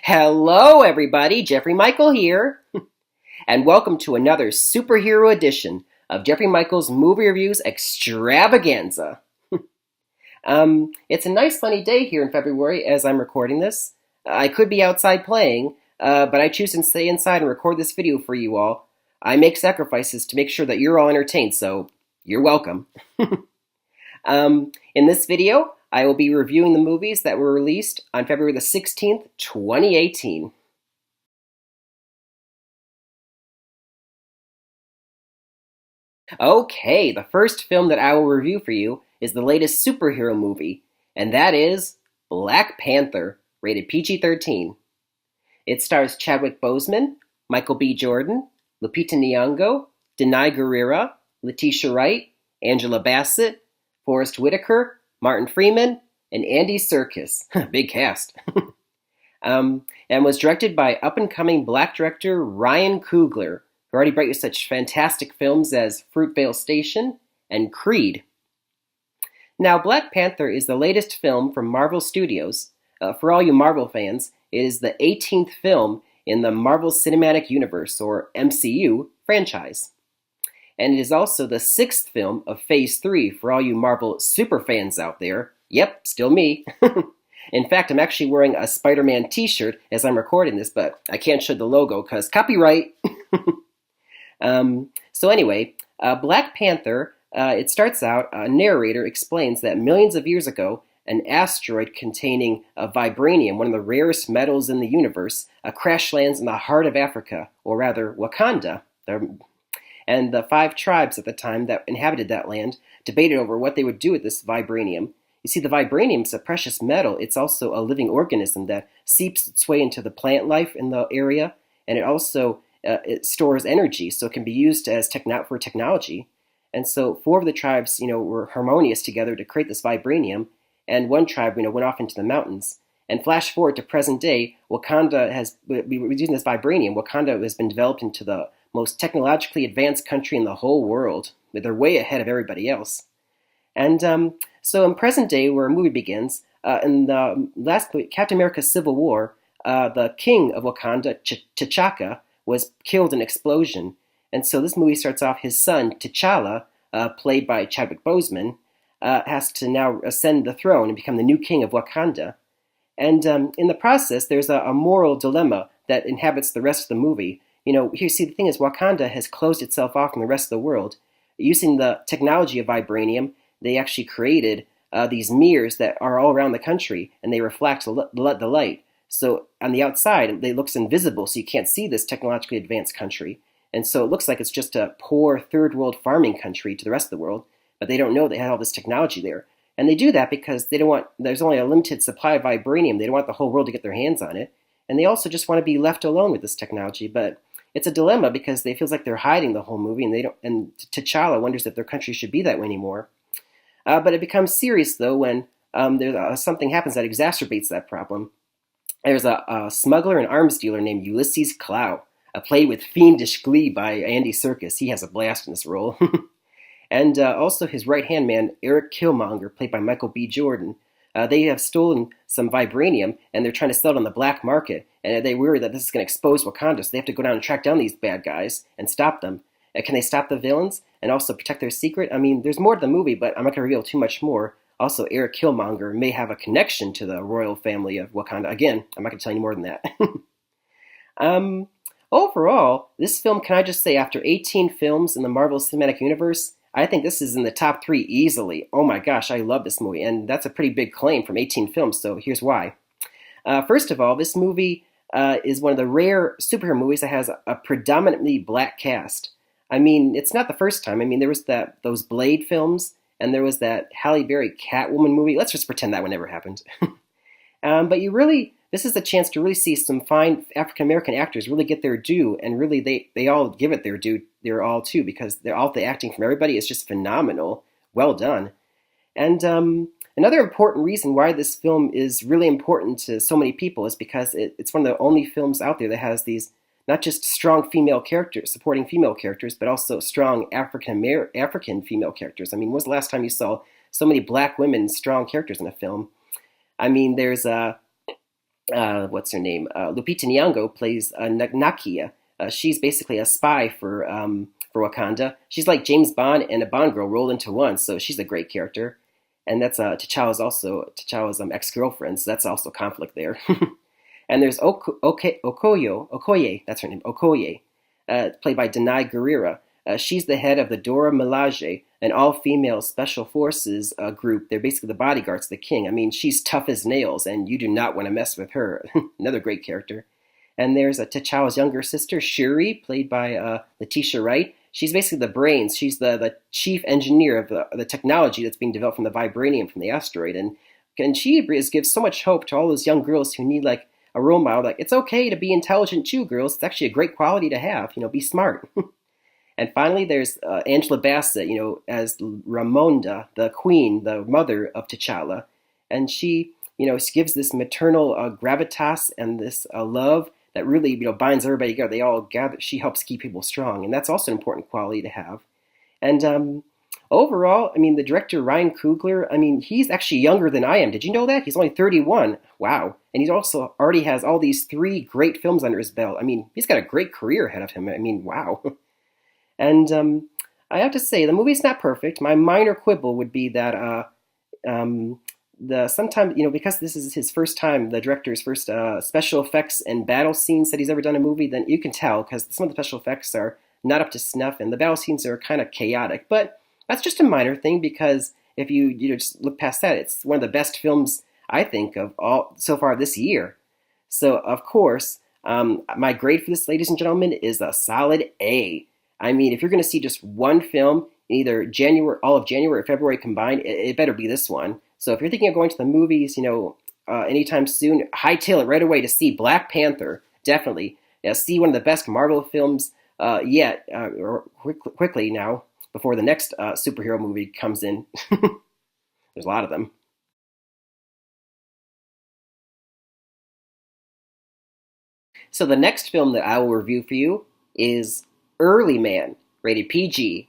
Hello, everybody. Jeffrey Michael here, and welcome to another superhero edition of Jeffrey Michael's Movie Reviews Extravaganza. It's a nice sunny day here in February as I'm recording this. I could be outside playing, but I choose to stay inside and record this video for you all. I make sacrifices to make sure that you're all entertained, so you're welcome. In this video, I will be reviewing the movies that were released on February the 16th, 2018. Okay, the first film that I will review for you is the latest superhero movie, and that is Black Panther, rated PG-13. It stars Chadwick Boseman, Michael B. Jordan, Lupita Nyong'o, Denai Guerrera, Letitia Wright, Angela Bassett, Forrest Whitaker, Martin Freeman, and Andy Serkis. Big cast. And was directed by up-and-coming black director Ryan Coogler, who already brought you such fantastic films as Fruitvale Station and Creed. Now, Black Panther is the latest film from Marvel Studios. For all you Marvel fans, it is the 18th film in the Marvel Cinematic Universe, or MCU, franchise. And it is also the 6th film of Phase 3 for all you Marvel superfans out there. Yep, still me. In fact, I'm actually wearing a Spider-Man t-shirt as I'm recording this, but I can't show the logo because copyright. So anyway, Black Panther, it starts out, a narrator explains that millions of years ago, an asteroid containing vibranium, one of the rarest metals in the universe, crash lands in the heart of Africa, or rather Wakanda. And the 5 tribes at the time that inhabited that land debated over what they would do with this vibranium. You see, the vibranium is a precious metal. It's also a living organism that seeps its way into the plant life in the area, and it also it stores energy, so it can be used as for technology. And so 4 of the tribes, were harmonious together to create this vibranium, and one tribe, went off into the mountains. And flash forward to present day, Wakanda using this vibranium, Wakanda has been developed into the most technologically advanced country in the whole world. They're way ahead of everybody else. And so in present day, where a movie begins, in the last movie, Captain America Civil War, the king of Wakanda, T'Chaka, was killed in an explosion. And so this movie starts off, his son, T'Challa, played by Chadwick Boseman, has to now ascend the throne and become the new king of Wakanda. And in the process, there's a moral dilemma that inhabits the rest of the movie. Here, see, the thing is, Wakanda has closed itself off from the rest of the world. Using the technology of vibranium, they actually created these mirrors that are all around the country, and they reflect the light. So on the outside, it looks invisible, so you can't see this technologically advanced country. And so it looks like it's just a poor third world farming country to the rest of the world, but they don't know they had all this technology there. And they do that because there's only a limited supply of vibranium. They don't want the whole world to get their hands on it. And they also just want to be left alone with this technology. But it's a dilemma because it feels like they're hiding the whole movie, and T'Challa wonders if their country should be that way anymore. But it becomes serious, though, when something happens that exacerbates that problem. There's a smuggler and arms dealer named Ulysses Clow, played with fiendish glee by Andy Serkis. He has a blast in this role. And also his right-hand man, Eric Killmonger, played by Michael B. Jordan. They have stolen some vibranium, and they're trying to sell it on the black market. And they worry that this is going to expose Wakanda, so they have to go down and track down these bad guys and stop them. Can they stop the villains and also protect their secret? I mean, there's more to the movie, but I'm not going to reveal too much more. Also, Eric Killmonger may have a connection to the royal family of Wakanda. Again, I'm not going to tell you any more than that. Overall, this film, can I just say, after 18 films in the Marvel Cinematic Universe, I think this is in the top 3 easily. Oh my gosh, I love this movie, and that's a pretty big claim from 18 films, so here's why. First of all, this movie is one of the rare superhero movies that has a predominantly black cast. I mean, it's not the first time. I mean, there was those Blade films, and there was that Halle Berry Catwoman movie. Let's just pretend that one never happened. But this is a chance to really see some fine African-American actors really get their due, and really they all give it their due. They're all too, because all the acting from everybody is just phenomenal. Well done. And another important reason why this film is really important to so many people is because it's one of the only films out there that has these not just strong female characters, supporting female characters, but also strong African female characters. I mean, when was the last time you saw so many black women, strong characters in a film? I mean, there's what's her name? Lupita Nyong'o plays Nakia. She's basically a spy for Wakanda. She's like James Bond and a Bond girl rolled into one, so she's a great character. And that's T'Challa's ex-girlfriend, so that's also conflict there. And there's Okoye, that's her name, Okoye, played by Denai Guerrera. She's the head of the Dora Milaje, an all-female special forces group. They're basically the bodyguards of the king. I mean, she's tough as nails, and you do not want to mess with her. Another great character. And there's T'Challa's younger sister, Shuri, played by Letitia Wright. She's basically the brains. She's the chief engineer of the technology that's being developed from the vibranium from the asteroid. And she gives so much hope to all those young girls who need like a role model. Like, it's okay to be intelligent too, girls. It's actually a great quality to have. Be smart. And finally, there's Angela Bassett, as Ramonda, the queen, the mother of T'Challa. And she, gives this maternal gravitas and this love that really, binds everybody together. They all gather. She helps keep people strong. And that's also an important quality to have. And overall, the director, Ryan Coogler, he's actually younger than I am. Did you know that? He's only 31. Wow. And he's also already has all these 3 great films under his belt. He's got a great career ahead of him. Wow. And I have to say, the movie's not perfect. My minor quibble would be that sometimes, because this is his first time, the director's first special effects and battle scenes that he's ever done in a movie, then you can tell because some of the special effects are not up to snuff and the battle scenes are kind of chaotic. But that's just a minor thing because if you just look past that, it's one of the best films, I think, of all so far this year. So, of course, my grade for this, ladies and gentlemen, is a solid A. If you're going to see just one film, either all of January or February combined, it better be this one. So if you're thinking of going to the movies, anytime soon, hightail it right away to see Black Panther. Definitely. See one of the best Marvel films yet, or quickly now, before the next superhero movie comes in. There's a lot of them. So the next film that I will review for you is Early Man, rated PG.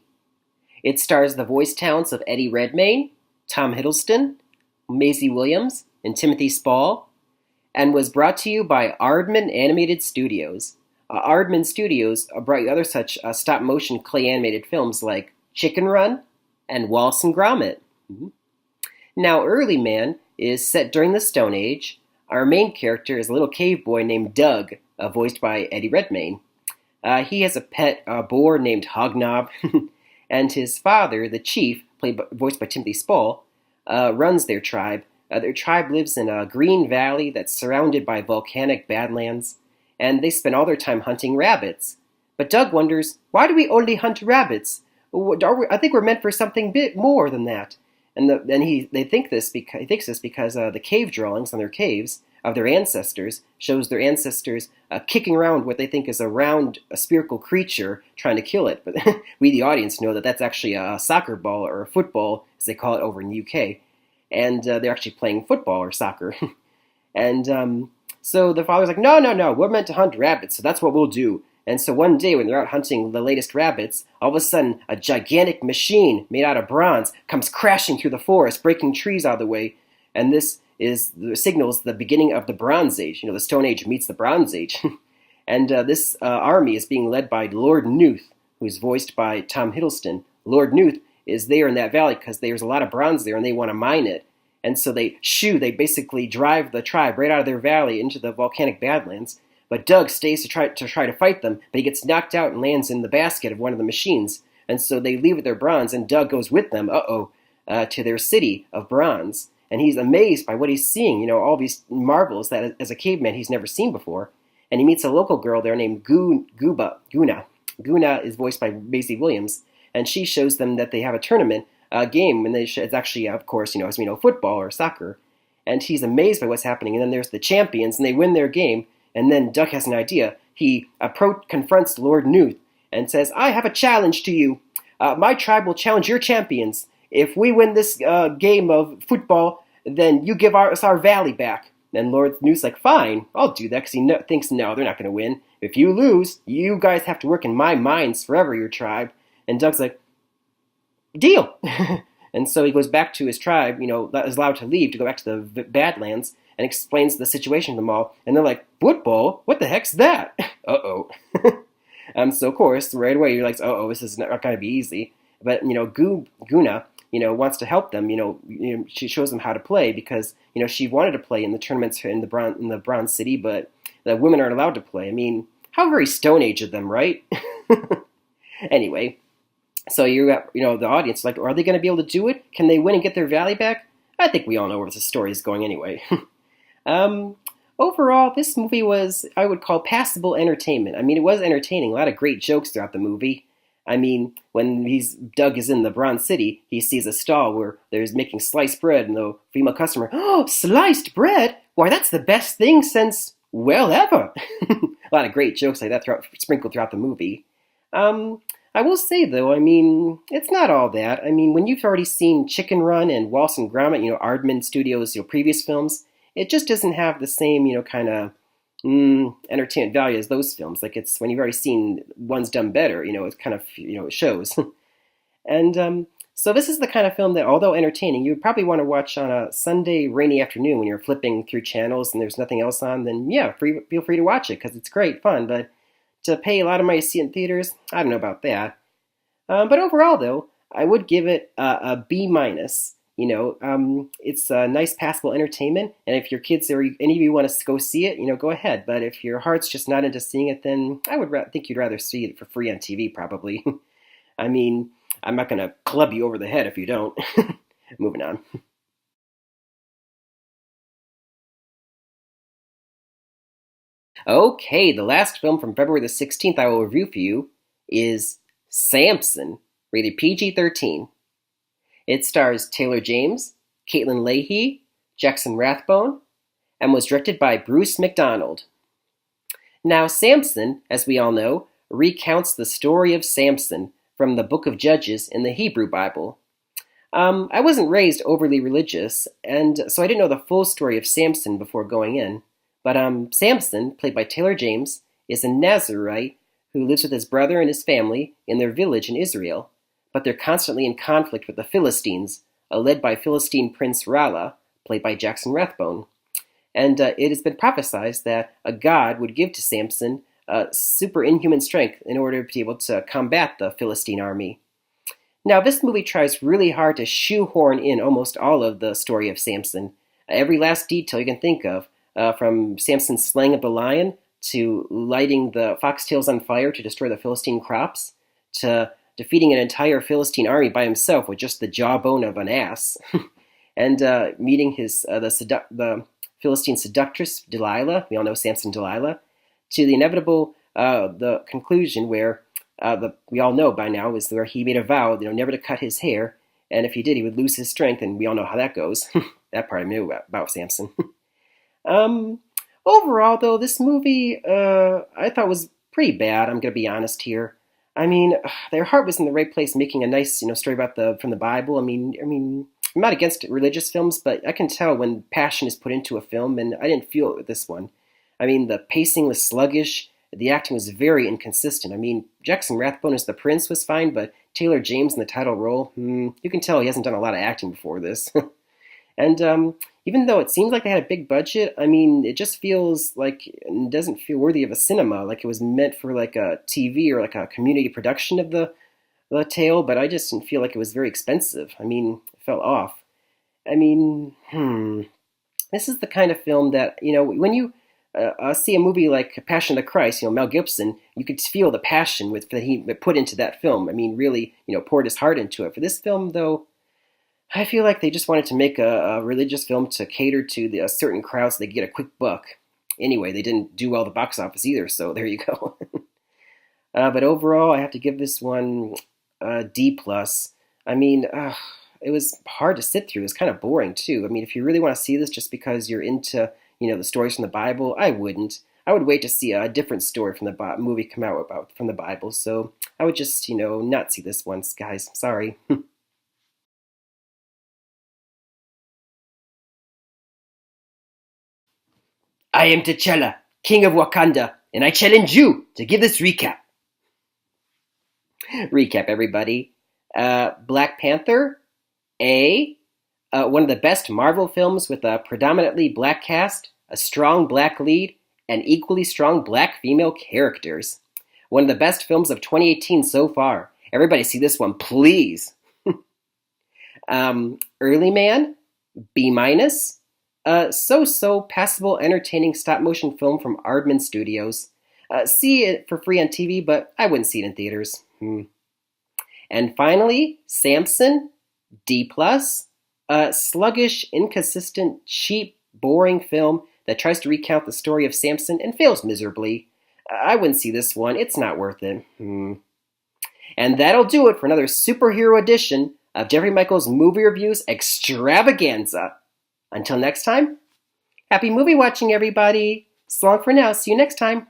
It stars the voice talents of Eddie Redmayne, Tom Hiddleston, Maisie Williams, and Timothy Spall, and was brought to you by Aardman Animated Studios. Aardman Studios brought you other such stop-motion clay animated films like Chicken Run and Wallace and Gromit. Mm-hmm. Now, Early Man is set during the Stone Age. Our main character is a little cave boy named Doug, voiced by Eddie Redmayne. He has a pet boar named Hognob, and his father, the chief, voiced by Timothy Spall, runs their tribe. Their tribe lives in a green valley that's surrounded by volcanic badlands, and they spend all their time hunting rabbits. But Doug wonders, why do we only hunt rabbits? I think we're meant for something bit more than that. And he thinks this because the cave drawings on their caves of their ancestors shows their ancestors kicking around what they think is a spherical creature trying to kill it. But we, the audience, know that that's actually a soccer ball or a football, as they call it over in the UK. And they're actually playing football or soccer. And so the father's like, no, we're meant to hunt rabbits, so that's what we'll do. And so one day when they're out hunting the latest rabbits, all of a sudden a gigantic machine made out of bronze comes crashing through the forest, breaking trees out of the way. And this signals the beginning of the Bronze Age. The Stone Age meets the Bronze Age. And this army is being led by Lord Newth, who's voiced by Tom Hiddleston. Lord Newth is there in that valley because there's a lot of bronze there and they want to mine it. And so they basically drive the tribe right out of their valley into the volcanic badlands. But Doug stays to try to fight them, but he gets knocked out and lands in the basket of one of the machines. And so they leave with their bronze, and Doug goes with them, to their city of bronze. And he's amazed by what he's seeing, all these marvels that as a caveman he's never seen before. And he meets a local girl there named Guna. Guna is voiced by Maisie Williams, and she shows them that they have a tournament game, and it's actually, of course, as we know, football or soccer. And he's amazed by what's happening. And then there's the champions, and they win their game. And then Duck has an idea. He confronts Lord Newth and says, I have a challenge to you. My tribe will challenge your champions. If we win this game of football, then you give us our valley back. And Lord Newth's like, fine, I'll do that, because he thinks, no, they're not going to win. If you lose, you guys have to work in my mines forever, your tribe. And Doug's like, deal. And so he goes back to his tribe, is allowed to leave to go back to the Badlands. and explains the situation to them all. And they're like, football? What the heck's that? Uh-oh. So of course, right away, you're like, uh-oh, this is not going to be easy. But, Guna, wants to help them. She shows them how to play because, she wanted to play in the tournaments in the Bronze City, but the women aren't allowed to play. I mean, how very Stone Age of them, right? Anyway, so you got, the audience like, are they going to be able to do it? Can they win and get their valley back? I think we all know where the story is going anyway. Overall, this movie was, I would call, passable entertainment. I mean, it was entertaining. A lot of great jokes throughout the movie. I mean, when Doug is in the Bronze City, he sees a stall where there's making sliced bread, and the female customer, oh, sliced bread? Why, that's the best thing since, well, ever. A lot of great jokes like that sprinkled throughout the movie. I will say, though, I mean, it's not all that. I mean, when you've already seen Chicken Run and Wallace and Gromit, Aardman Studios, previous films, it just doesn't have the same, kind of entertainment value as those films. Like, it's when you've already seen ones done better, it's kind of, it shows. And so this is the kind of film that, although entertaining, you would probably want to watch on a Sunday rainy afternoon when you're flipping through channels and there's nothing else on, then yeah, feel free to watch it because it's great fun. But to pay a lot of money to see it in theaters, I don't know about that. But overall, though, I would give it a B minus. It's a nice, passable entertainment, and if your kids or any of you want to go see it, go ahead. But if your heart's just not into seeing it, then I would think you'd rather see it for free on TV, probably. I mean, I'm not going to club you over the head if you don't. Moving on. Okay, the last film from February the 16th I will review for you is Samson, rated PG-13. It stars Taylor James, Caitlin Leahy, Jackson Rathbone, and was directed by Bruce McDonald. Now, Samson, as we all know, recounts the story of Samson from the Book of Judges in the Hebrew Bible. I wasn't raised overly religious, and so I didn't know the full story of Samson before going in. But Samson, played by Taylor James, is a Nazarite who lives with his brother and his family in their village in Israel. But they're constantly in conflict with the Philistines, led by Philistine Prince Rala, played by Jackson Rathbone. And it has been prophesied that a god would give to Samson super inhuman strength in order to be able to combat the Philistine army. Now, this movie tries really hard to shoehorn in almost all of the story of Samson. Every last detail you can think of, from Samson's slaying of the lion, to lighting the foxtails on fire to destroy the Philistine crops, to defeating an entire Philistine army by himself with just the jawbone of an ass, and meeting the Philistine seductress Delilah. We all know Samson Delilah. To the inevitable the conclusion where we all know by now is where he made a vow, never to cut his hair, and if he did, he would lose his strength, and we all know how that goes. That part I knew about Samson. Overall, though, this movie I thought was pretty bad. I'm going to be honest here. I mean, their heart was in the right place, making a nice, story from the Bible. I mean, I'm not against religious films, but I can tell when passion is put into a film, and I didn't feel it with this one. I mean, the pacing was sluggish. The acting was very inconsistent. I mean, Jackson Rathbone as the prince was fine, but Taylor James in the title role, you can tell he hasn't done a lot of acting before this. And even though it seems like they had a big budget, I mean, it just feels like it doesn't feel worthy of a cinema, like it was meant for like a TV or like a community production of the tale, but I just didn't feel like it was very expensive. I mean, it fell off. I mean, this is the kind of film that, when you see a movie like Passion of the Christ, Mel Gibson, you could feel the passion that he put into that film. I mean, really, poured his heart into it. For this film, though, I feel like they just wanted to make a religious film to cater to a certain crowd so they could get a quick buck. Anyway, they didn't do well at the box office either, so there you go. But overall, I have to give this one a D+. I mean, it was hard to sit through. It was kind of boring, too. I mean, if you really want to see this just because you're into, the stories from the Bible, I wouldn't. I would wait to see a different story from the movie come out from the Bible. So I would just, not see this one, guys. Sorry. I am T'Challa, King of Wakanda, and I challenge you to give this recap. Recap, everybody. Black Panther, A. One of the best Marvel films with a predominantly black cast, a strong black lead, and equally strong black female characters. One of the best films of 2018 so far. Everybody see this one, please. Early Man, B-. So-so passable, entertaining stop-motion film from Aardman Studios. See it for free on TV, but I wouldn't see it in theaters. And finally, Samson, D+. A sluggish, inconsistent, cheap, boring film that tries to recount the story of Samson and fails miserably. I wouldn't see this one. It's not worth it. And that'll do it for another superhero edition of Jeffrey Michael's Movie Reviews Extravaganza. Until next time, happy movie watching, everybody. So long for now. See you next time.